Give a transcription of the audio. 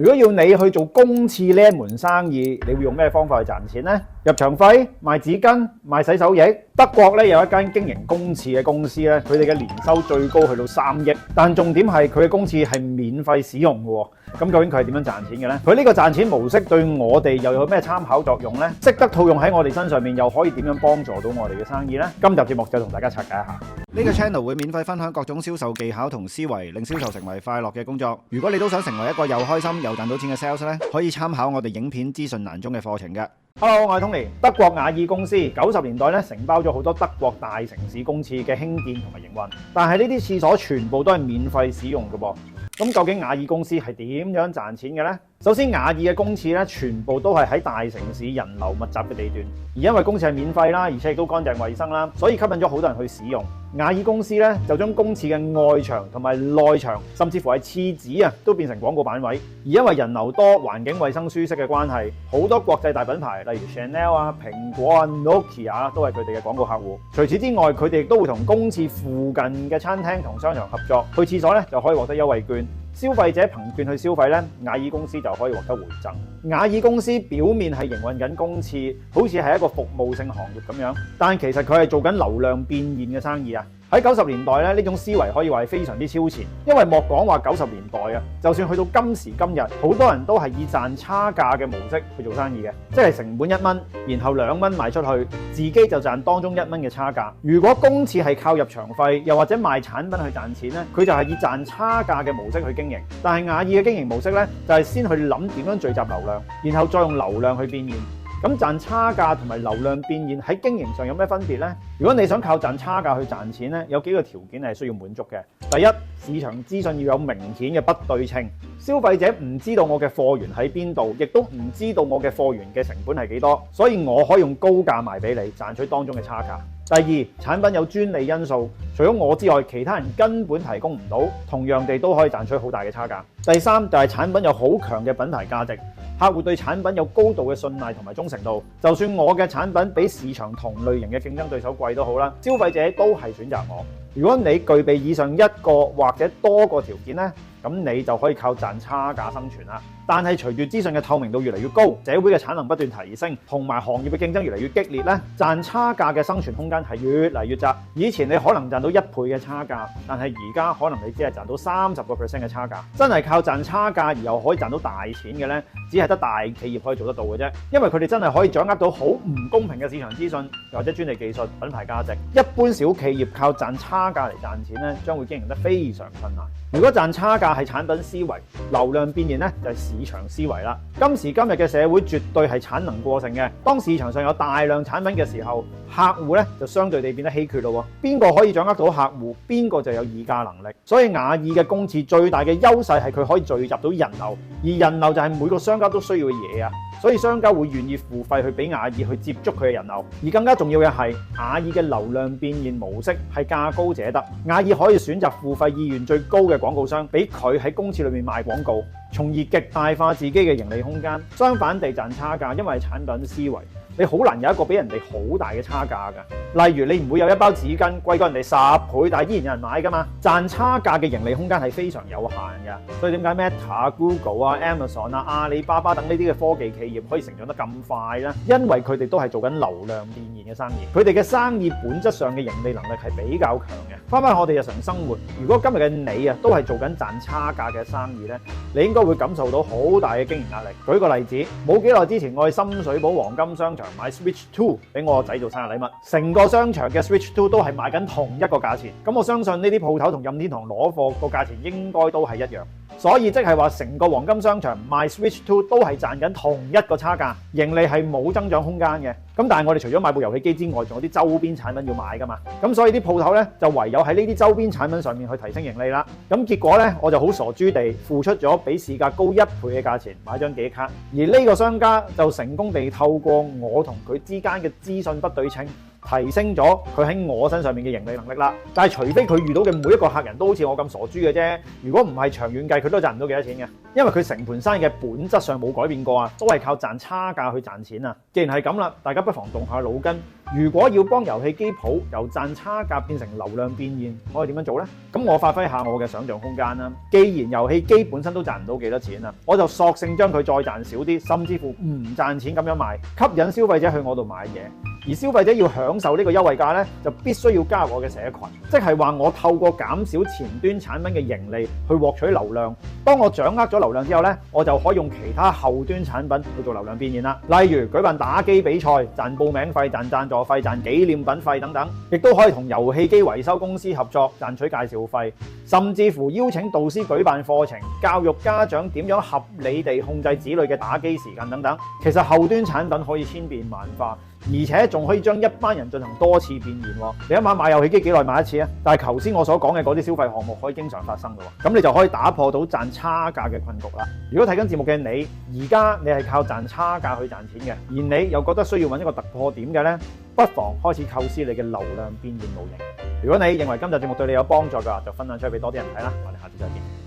如果要你去做公廁呢一門生意，你會用咩方法去賺錢呢？入場費、賣紙巾、賣洗手液。德國咧有一間經營公廁嘅公司咧，佢哋嘅年收最高去到3億，但重點係佢嘅公廁係免費使用嘅喎。咁究竟佢係點樣賺錢嘅呢？佢呢個賺錢模式對我哋又有咩參考作用呢？識得套用喺我哋身上面，又可以點樣幫助到我哋嘅生意呢？今集節目就同大家拆解一下。呢個 channel 會免費分享各種銷售技巧同思維，令銷售成為快樂嘅工作。如果你都想成為一個又開心又賺到錢嘅 sales 咧，可以參考我哋影片資訊欄中嘅課程嘅。Hello， 我係 Tony。德國雅爾公司90年代咧承包咗好多德國大城市公廁嘅興建同埋營運，但係呢啲廁所全部都係免費使用嘅噃。咁究竟雅爾公司係點樣賺錢嘅呢？首先，雅爾嘅公廁咧全部都係喺大城市人流密集嘅地段，而因為公廁係免費啦，而且亦都乾淨衛生啦，所以吸引咗好多人去使用。雅爾公司咧就將公廁嘅外牆同埋內牆，甚至乎係廁紙啊，都變成廣告版位。而因為人流多、環境衛生舒適嘅關係，好多國際大品牌，例如 Chanel 啊、蘋果啊、Nokia 都係佢哋嘅廣告客戶。除此之外，佢哋亦都會同公廁附近嘅餐廳同商場合作，去廁所咧就可以獲得優惠券。消費者憑券去消費咧，雅爾公司就可以獲得回贈。雅爾公司表面係營運緊公廁，好似係一個服務性行業咁樣，但其實佢係做緊流量變現嘅生意啊！喺90年代咧，呢種思維可以話係非常之超前，因為莫講話90年代啊，就算去到今時今日，好多人都係以賺差價嘅模式去做生意嘅，即係成本1蚊，然後2蚊賣出去，自己就賺當中1蚊嘅差價。如果公廁係靠入場費，又或者賣產品去賺錢咧，佢就係以賺差價嘅模式去經營。但係雅爾嘅經營模式咧，就係先去諗點樣聚集流量，然後再用流量去變現。咁賺差價同埋流量變現喺經營上有咩分別呢？如果你想靠賺差價去賺錢咧，有幾個條件係需要滿足嘅。第一，市場資訊要有明顯嘅不對稱，消費者唔知道我嘅貨源喺邊度，亦都唔知道我嘅貨源嘅成本係幾多，所以我可以用高價賣俾你，賺取當中嘅差價。第二，產品有專利因素，除咗我之外，其他人根本提供唔到，同樣地都可以賺取好大嘅差價。第三，就係產品有好強嘅品牌價值，客戶對產品有高度嘅信賴同埋忠誠度，就算我嘅產品比市場同類型嘅競爭對手貴都好啦，消費者都係選擇我。如果你具備以上一個或者多個條件呢，咁你就可以靠賺差價生存啦。但係隨住資訊嘅透明度越嚟越高，社會嘅產能不斷提升，同埋行業嘅競爭越嚟越激烈咧，賺差價嘅生存空間係越嚟越窄。以前你可能賺到1倍嘅差價，但係而家可能你只係賺到30% 嘅差價。真係靠賺差價而又可以賺到大錢嘅呢，只係得大企業可以做得到嘅啫。因為佢哋真係可以掌握到好唔公平嘅市場資訊，或者專利技術、品牌價值。一般小企業靠賺差價嚟賺錢咧，將會經營得非常困難。如果賺差價係產品思維，流量變現咧就係市場思維啦。今時今日嘅社會絕對係產能過剩嘅，當市場上有大量產品嘅時候，客戶咧就相對地變得稀缺咯。邊個可以掌握到客戶，邊個就有議價能力。所以雅爾嘅公廁最大嘅優勢係佢可以聚集到人流，而人流就係每個商家都需要嘅嘢啊。所以商家會願意付費去俾雅爾去接觸佢嘅人流，而更加重要嘅係雅爾嘅流量變現模式係價高者得，雅爾可以選擇付費意願最高嘅廣告商，俾佢喺公廁裏面賣廣告，從而極大化自己嘅盈利空間。相反地賺差價，因為產品思維，你好難有一個比人哋好大嘅差價㗎。例如你唔會有一包紙巾貴過人哋10倍，但係依然有人買㗎嘛。賺差價嘅盈利空間係非常有限㗎。所以點解 Meta、Google 啊、Amazon 啊、阿里巴巴等呢啲嘅科技企業可以成長得咁快呢？因為佢哋都係做緊流量變現嘅生意，佢哋嘅生意本質上嘅盈利能力係比較強嘅。翻返我哋日常生活，如果今日嘅你啊都係做緊賺差價嘅生意呢，你應該會感受到好大嘅經營壓力。舉個例子，冇幾耐之前我去深水埗黃金商場買 Switch 2俾我個仔做生日禮物，成個商場嘅 Switch 2都係賣緊同一個價錢，咁我相信呢啲鋪頭同任天堂攞貨個價錢應該都係一樣。所以即係話成個黃金商場賣 Switch 2都係賺緊同一個差價，盈利係冇增長空間嘅。咁但係我哋除咗買部遊戲機之外，仲有啲周邊產品要買㗎嘛。咁所以啲鋪頭咧就唯有喺呢啲周邊產品上面去提升盈利啦。咁結果咧我就好傻豬地付出咗比市價高1倍嘅價錢買張記憶卡，而呢個商家就成功地透過我同佢之間嘅資訊不對稱，提升咗佢喺我身上面嘅盈利能力啦。但係除非佢遇到嘅每一個客人都好似我咁傻豬嘅啫，如果唔係長遠計，佢都賺唔到幾多錢嘅，因為佢成盤生意嘅本質上冇改變過啊，都係靠賺差價去賺錢啊。既然係咁啦，大家不妨動下腦筋，如果要幫遊戲機鋪由賺差價變成流量變現，可以點樣做呢？咁我發揮下我嘅想像空間啦。既然遊戲機本身都賺唔到幾多錢啊，我就索性將佢再賺少啲，甚至乎唔賺錢咁樣賣，吸引消費者去我度買嘢。而消費者要享受呢個優惠價呢，就必須要加入我嘅社群，即係話我透過減少前端產品嘅盈利去獲取流量。當我掌握咗流量之後呢，我就可以用其他後端產品去做流量變現啦。例如舉辦打機比賽，賺報名費、賺贊助費、賺紀念品費等等，亦都可以同遊戲機維修公司合作賺取介紹費，甚至乎邀請導師舉辦課程，教育家長點樣合理地控制子女嘅打機時間等等。其實後端產品可以千變萬化，而且仲可以將一班人進行多次變現喎。你一晚買遊戲機幾耐買一次啊？但係頭先我所講嘅嗰啲消費項目可以經常發生嘅喎，咁你就可以打破到賺差價嘅困局啦。如果睇緊節目嘅你，而家你係靠賺差價去賺錢嘅，而你又覺得需要揾一個突破點嘅呢，不妨開始構思你嘅流量變現模型。如果你認為今集節目對你有幫助嘅話，就分享出去俾多啲人睇啦。我哋下次再見。